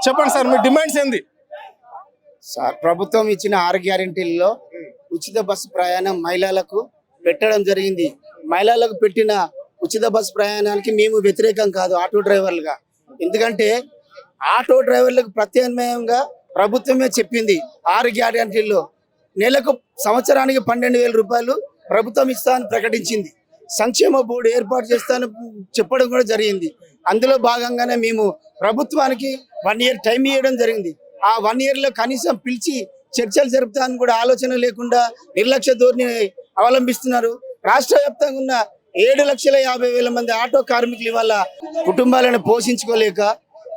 చెప్పండి సార్, మీ డిమాండ్స్ ఏంది? సార్, ప్రభుత్వం ఇచ్చిన 6 గ్యారెంటీల్లో ఉచిత బస్సు ప్రయాణం మహిళలకు పెట్టడం జరిగింది. మహిళలకు పెట్టిన ఉచిత బస్సు ప్రయాణానికి మేము వ్యతిరేకం కాదు ఆటో డ్రైవర్లుగా. ఎందుకంటే ఆటో డ్రైవర్లకు ప్రత్యామ్నాయంగా ప్రభుత్వమే చెప్పింది 6 గ్యారెంటీల్లో నెలకు సంవత్సరానికి 12,000 రూపాయలు ప్రభుత్వం ఇస్తానని ప్రకటించింది. సంక్షేమ బోర్డు ఏర్పాటు చేస్తానని చెప్పడం కూడా జరిగింది. అందులో భాగంగానే మేము ప్రభుత్వానికి 1 ఇయర్ టైం ఇవ్వడం జరిగింది. ఆ 1 ఇయర్లో కనీసం పిలిచి చర్చలు జరుపుతానని కూడా ఆలోచన లేకుండా నిర్లక్ష్య ధోరణి అవలంబిస్తున్నారు. రాష్ట్ర వ్యాప్తంగా ఉన్న 7,50,000 మంది ఆటో కార్మికులు వల్ల కుటుంబాలను పోషించుకోలేక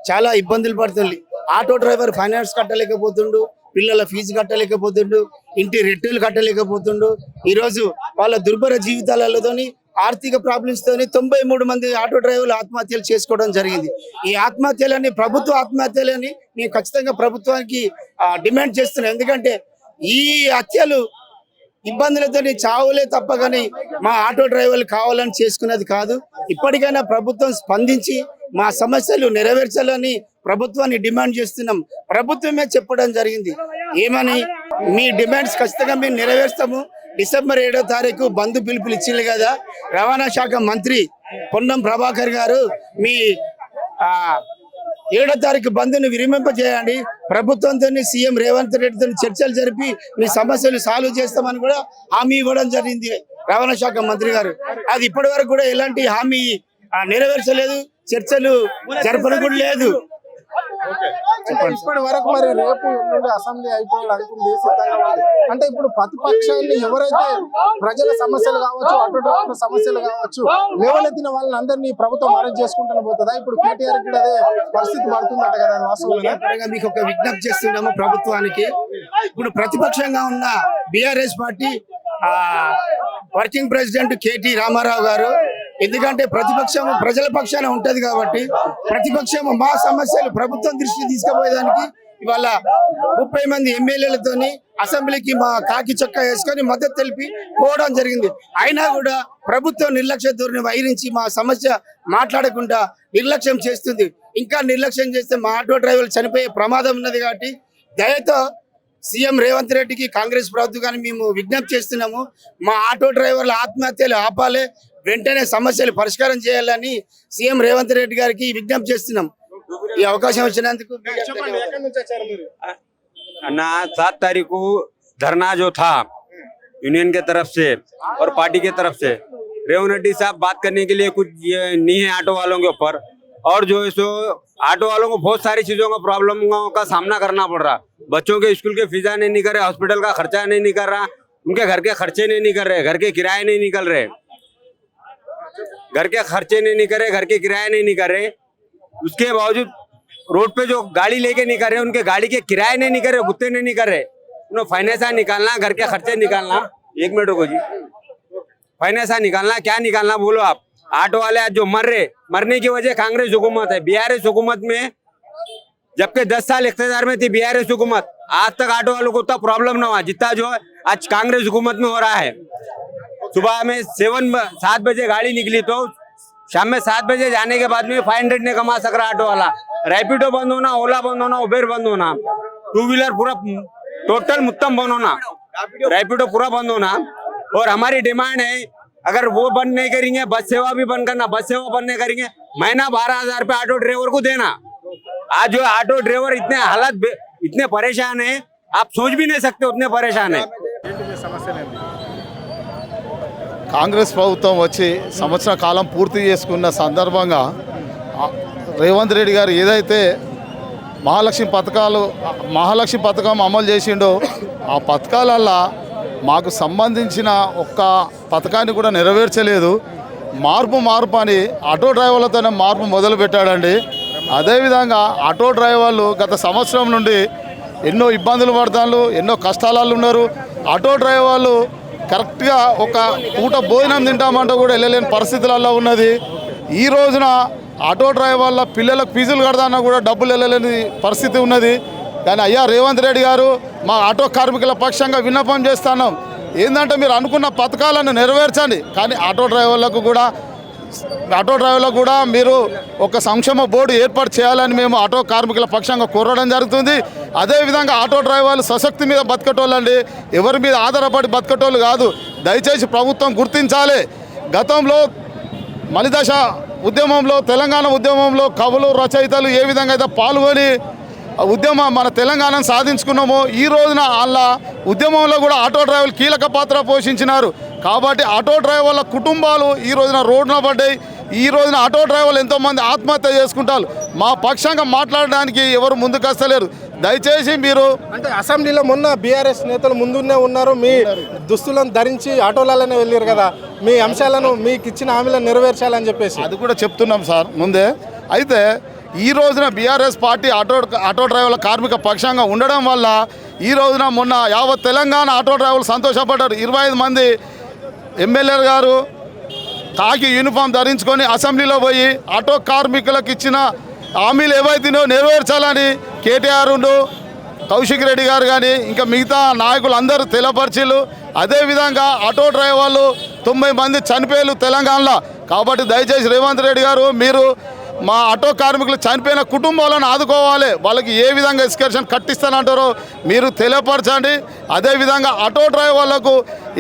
చాలా ఇబ్బందులు పడుతుంది. ఆటో డ్రైవర్ ఫైనాన్స్ కట్టలేకపోతుండు, పిల్లల ఫీజు కట్టలేకపోతుండు, ఇంటి రెంటులు కట్టలేకపోతుండు. ఈరోజు వాళ్ళ దుర్భర జీవితాలతోని ఆర్థిక ప్రాబ్లమ్స్ తోని 93 మంది ఆటో డ్రైవర్లు ఆత్మహత్యలు చేసుకోవడం జరిగింది. ఈ ఆత్మహత్యలని ప్రభుత్వ ఆత్మహత్యలని మేము ఖచ్చితంగా ప్రభుత్వానికి డిమాండ్ చేస్తున్నాం. ఎందుకంటే ఈ హత్యలు ఇబ్బందులతో చావులే తప్ప కానీ మా ఆటో డ్రైవర్లు కావాలని చేసుకున్నది కాదు. ఇప్పటికైనా ప్రభుత్వం స్పందించి మా సమస్యలు నెరవేర్చాలని ప్రభుత్వాన్ని డిమాండ్ చేస్తున్నాం. ప్రభుత్వమే చెప్పడం జరిగింది ఏమని, మీ డిమాండ్స్ ఖచ్చితంగా మేము నెరవేర్స్తాము. డిసెంబర్ 7వ తారీఖు బంధు పిలుపులు ఇచ్చింది కదా, రవాణా శాఖ మంత్రి పొన్నం ప్రభాకర్ గారు మీ 7వ తారీఖు బంధుని విరమింపజేయండి. ప్రభుత్వంతో సీఎం రేవంత్ రెడ్డితో చర్చలు జరిపి మీ సమస్యలు సాల్వ్ చేస్తామని కూడా హామీ ఇవ్వడం జరిగింది రవాణా శాఖ మంత్రి గారు. అది ఇప్పటి వరకు కూడా ఎలాంటి హామీ నెరవేర్చలేదు, చర్చలు జరపడం కూడా లేదు. ఇప్పటి వరకు మరి రేపు నుండి అసెంబ్లీ అయిపోయింది సిద్ధంగా ఉంది. అంటే ఇప్పుడు ప్రతిపక్షాన్ని ఎవరైతే ప్రజల సమస్యలు కావచ్చు, ఆటో డ్రైవర్ల సమస్యలు కావచ్చు లేవనెత్తిన వాళ్ళని అందరినీ ప్రభుత్వం అరెస్ట్ చేసుకుంటూ పోతుందా? ఇప్పుడు కేటీఆర్ కూడా అదే పరిస్థితి పడుతుందట కదా, వాస్తవంగా మీకు ఒక విజ్ఞప్తి చేస్తున్నాము ప్రభుత్వానికి. ఇప్పుడు ప్రతిపక్షంగా ఉన్న BRS party working president KT Ramarao గారు, ఎందుకంటే ప్రతిపక్షం ప్రజల పక్షాన ఉంటది కాబట్టి ప్రతిపక్షం మా సమస్యలు ప్రభుత్వం దృష్టికి తీసుకుపోయేదానికి ఇవాళ 30 మంది ఎమ్మెల్యేలతోని అసెంబ్లీకి మా కాకి చొక్కా వేసుకొని మద్దతు తెలిపి పోవడం జరిగింది. అయినా కూడా ప్రభుత్వం నిర్లక్ష్య ధోరణి వహించి మా సమస్య మాట్లాడకుండా నిర్లక్ష్యం చేస్తుంది. ఇంకా నిర్లక్ష్యం చేస్తే మా ఆటో డ్రైవర్లు చనిపోయే ప్రమాదం ఉన్నది. కాబట్టి దయతో సీఎం రేవంత్ రెడ్డికి కాంగ్రెస్ ప్రభుత్వాన్ని మేము విజ్ఞప్తి చేస్తున్నాము. మా ఆటో డ్రైవర్ల ఆత్మహత్యలు ఆపాలి, వెంటనే సమస్యలు పరిష్కారం చేయాలని సీఎం రేవంత్ రెడ్డి గారికి విజ్ఞప్తి చేస్తున్నాం. ఈ అవకాశం వచ్చినందుకు. ना 7 तारीख को धरना जो था यूनियन के तरफ से और पार्टी के तरफ से, रेवंत रेड्डी साहब बात करने के लिए कुछ नहीं है ऑटो वालों के ऊपर। और जो है सो ऑटो वालों को बहुत सारी चीजों का प्रॉब्लम का सामना करना पड़ रहा। बच्चों के स्कूल के फीसा नहीं कर रहे, हॉस्पिटल का खर्चा नहीं निकल रहा, उनके घर के खर्चे नहीं कर रहे, घर के किराए नहीं निकल रहे, घर के खर्चे नहीं निकल रहे, घर के किराए नहीं निकल रहे। उसके बावजूद रोड पे जो गाड़ी लेके निकल रहे, उनके गाड़ी के किराए नहीं निकल रहे, गुत्ते नहीं निकल रहे। उन्होंने फाइनेंसा निकालना, घर के खर्चे निकालना। 1 मिनट रुको जी, फाइनेंसा निकालना, क्या निकालना बोलो आप। ऑटो वाले आज जो मर रहे, मरने की वजह कांग्रेस हुकूमत है। बीआरएस हुकूमत में जबकि 10 साल इख्तियार में थी बीआरएस हुकूमत, आज तक ऑटो वालों को उतना प्रॉब्लम ना हुआ जितना जो आज कांग्रेस हुकूमत में हो रहा है। सुबह में 7 बजे गाड़ी निकली तो शाम में 7 बजे जाने के बाद में 500 नहीं कमा सक रहा ऑटो वाला। रैपिडो बंद होना, ओला बंद होना, उबेर बंद होना, 2 व्हीलर पूरा टोटल मुत्तम बंद होना, रैपिडो पूरा बंद होना। और हमारी डिमांड है अगर वो बंद नहीं करेंगे, बस सेवा भी बंद करना। बस सेवा बंद नहीं करेंगे, महीना 12,000 रुपये ऑटो ड्राइवर को देना। आज जो ऑटो ड्राइवर इतने हालत इतने परेशान है, आप सोच भी नहीं सकते उतने परेशान है। కాంగ్రెస్ ప్రభుత్వం వచ్చి సంవత్సర కాలం పూర్తి చేసుకున్న సందర్భంగా రేవంత్ రెడ్డి గారు ఏదైతే మహాలక్ష్మి పథకం అమలు చేసిండో ఆ పథకాలల్లో మాకు సంబంధించిన ఒక్క పథకాన్ని కూడా నెరవేర్చలేదు. మార్పు అని ఆటో డ్రైవర్లతోనే మార్పు మొదలు పెట్టాడండి. అదేవిధంగా ఆటో డ్రైవర్లు గత సంవత్సరం నుండి ఎన్నో ఇబ్బందులు పడతారు, ఎన్నో కష్టాలలో ఉన్నారు. ఆటో డ్రైవర్లు కరెక్ట్గా ఒక పూట భోజనం తింటామంటే కూడా వెళ్ళలేని పరిస్థితులలో ఉన్నది. ఈ రోజున ఆటో డ్రైవర్ల పిల్లలకు ఫీజులు కడతాన్నా కూడా డబ్బులు వెళ్ళలేని పరిస్థితి ఉన్నది. కానీ అయ్యా రేవంత్ రెడ్డి గారు, మా ఆటో కార్మికుల పక్షంగా విన్నపం చేస్తున్నాం. ఏంటంటే మీరు అనుకున్న పథకాలను నెరవేర్చండి, కానీ ఆటో డ్రైవర్లకు కూడా ఆటో డ్రైవర్లకు కూడా మీరు ఒక సంక్షేమ బోర్డు ఏర్పాటు చేయాలని మేము ఆటో కార్మికుల పక్షంగా కోరడం జరుగుతుంది. అదేవిధంగా ఆటో డ్రైవర్లు సశక్తి మీద బతకటోళ్ళండి, ఎవరి మీద ఆధారపడి బతకటోళ్ళు కాదు. దయచేసి ప్రభుత్వం గుర్తించాలి. గతంలో మలిదశ ఉద్యమంలో, తెలంగాణ ఉద్యమంలో కవులు, రచయితలు ఏ విధంగా అయితే పాల్గొని మన తెలంగాణను సాధించుకున్నామో, ఈ రోజున వాళ్ళ ఉద్యమంలో కూడా ఆటో డ్రైవర్లు కీలక పాత్ర పోషించినారు. కాబట్టి ఆటో డ్రైవర్ల కుటుంబాలు ఈ రోజున రోడ్డున పడ్డాయి. ఈ రోజున ఆటో డ్రైవర్లు ఎంతోమంది ఆత్మహత్య చేసుకుంటారు. మా పక్షంగా మాట్లాడడానికి ఎవరు ముందుకు వస్తలేరు. దయచేసి మీరు అంటే అసెంబ్లీలో మొన్న బీఆర్ఎస్ నేతలు ముందునే ఉన్నారు, మీ దుస్తులను ధరించి ఆటోలలోనే వెళ్ళారు కదా, మీ అంశాలను మీకు ఇచ్చిన హామీలను నెరవేర్చాలని చెప్పేసి. అది కూడా చెప్తున్నాం సార్ ముందే. అయితే ఈ రోజున బీఆర్ఎస్ పార్టీ ఆటో డ్రైవర్ల కార్మిక పక్షంగా ఉండడం వల్ల ఈ రోజున మొన్న యావత్ తెలంగాణ ఆటో డ్రైవర్లు సంతోషపడ్డారు. 25 మంది ఎమ్మెల్యే గారు కాకి యూనిఫామ్ ధరించుకొని అసెంబ్లీలో పోయి ఆటో కార్మికులకు ఇచ్చిన హామీలు ఏవైతున్నాయో నెరవేర్చాలని కేటీఆర్, కౌశిక్ రెడ్డి గారు కానీ ఇంకా మిగతా నాయకులు అందరూ తెలపరిచిలు. అదేవిధంగా ఆటో డ్రైవర్లు 90 మంది చనిపోయారు తెలంగాణలో. కాబట్టి దయచేసి రేవంత్ రెడ్డి గారు మీరు మా ఆటో కార్మికులు చనిపోయిన కుటుంబాలను ఆదుకోవాలి. వాళ్ళకి ఏ విధంగా ఎక్స్కర్షన్ కట్టిస్తానంటారో మీరు తెలియపరచండి. అదేవిధంగా ఆటో డ్రైవర్లకు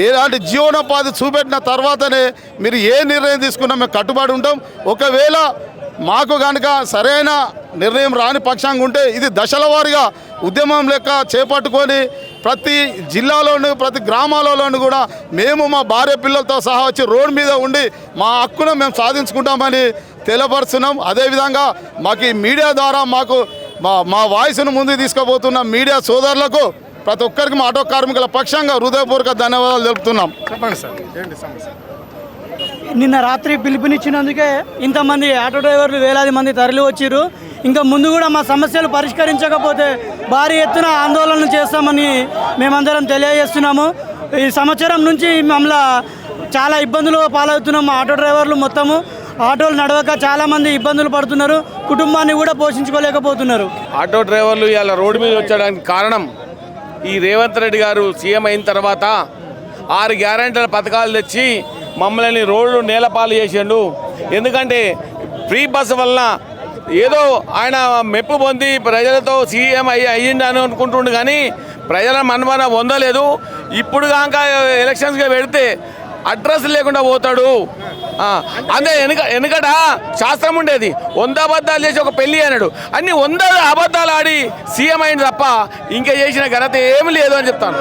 ఎలాంటి జీవనోపాధి చూపెట్టిన తర్వాతనే మీరు ఏ నిర్ణయం తీసుకున్నా మేము కట్టుబడి ఉంటాం. ఒకవేళ మాకు కనుక సరైన నిర్ణయం రాని పక్షంగా ఉంటే ఇది దశల వారీగా ఉద్యమం లెక్క చేపట్టుకొని ప్రతి జిల్లాలోని ప్రతి గ్రామాలలోని కూడా మేము మా భార్య పిల్లలతో సహా వచ్చి రోడ్డు మీద ఉండి మా హక్కును మేము సాధించుకుంటామని తెలియపరుస్తున్నాం. అదేవిధంగా మాకు ఈ మీడియా ద్వారా మాకు మా వాయిస్ను ముందుకు తీసుకుపోతున్న మీడియా సోదరులకు ప్రతి ఒక్కరికి మా ఆటో కార్మికుల పక్షంగా హృదయపూర్వక ధన్యవాదాలు తెలుపుతున్నాం. చెప్పండి సార్, ఏంటి సమస్య? నిన్న రాత్రి పిలుపునిచ్చినందుకే ఇంతమంది ఆటో డ్రైవర్లు వేలాది మంది తరలి వచ్చిర్రు. ఇంకా ముందు కూడా మా సమస్యలు పరిష్కరించకపోతే భారీ ఎత్తున ఆందోళనలు చేస్తామని మేమందరం తెలియజేస్తున్నాము. ఈ సంవత్సరం నుంచి మమ్మల్ని చాలా ఇబ్బందులు పాలవుతున్నాం. ఆటో డ్రైవర్లు మొత్తము ఆటోలు నడవక చాలామంది ఇబ్బందులు పడుతున్నారు, కుటుంబాన్ని కూడా పోషించుకోలేకపోతున్నారు. ఆటో డ్రైవర్లు ఇలా రోడ్డు మీద వచ్చడానికి కారణం ఈ రేవంత్ రెడ్డి గారు సీఎం అయిన తర్వాత 6 గ్యారెంటీల పథకాలు తెచ్చి మమ్మల్ని రోడ్డు నేలపాలు చేసిండు. ఎందుకంటే ఫ్రీ బస్సు వలన ఏదో ఆయన మెప్పు పొంది ప్రజలతో సీఎం అయ్యిండు అని అనుకుంటుండు, కానీ ప్రజల మనమన పొందలేదు. ఇప్పుడు కాక ఎలక్షన్స్గా పెడితే అడ్రస్ లేకుండా పోతాడు. అదే వెనుకట శాస్త్రం ఉండేది, 100 అబద్ధాలు చేసి ఒక పెళ్లి అన్నాడు. అన్ని 100 అబద్ధాలు ఆడి సీఎం అయింది తప్ప ఇంకా చేసిన ఘనత ఏమి లేదు అని చెప్తాను.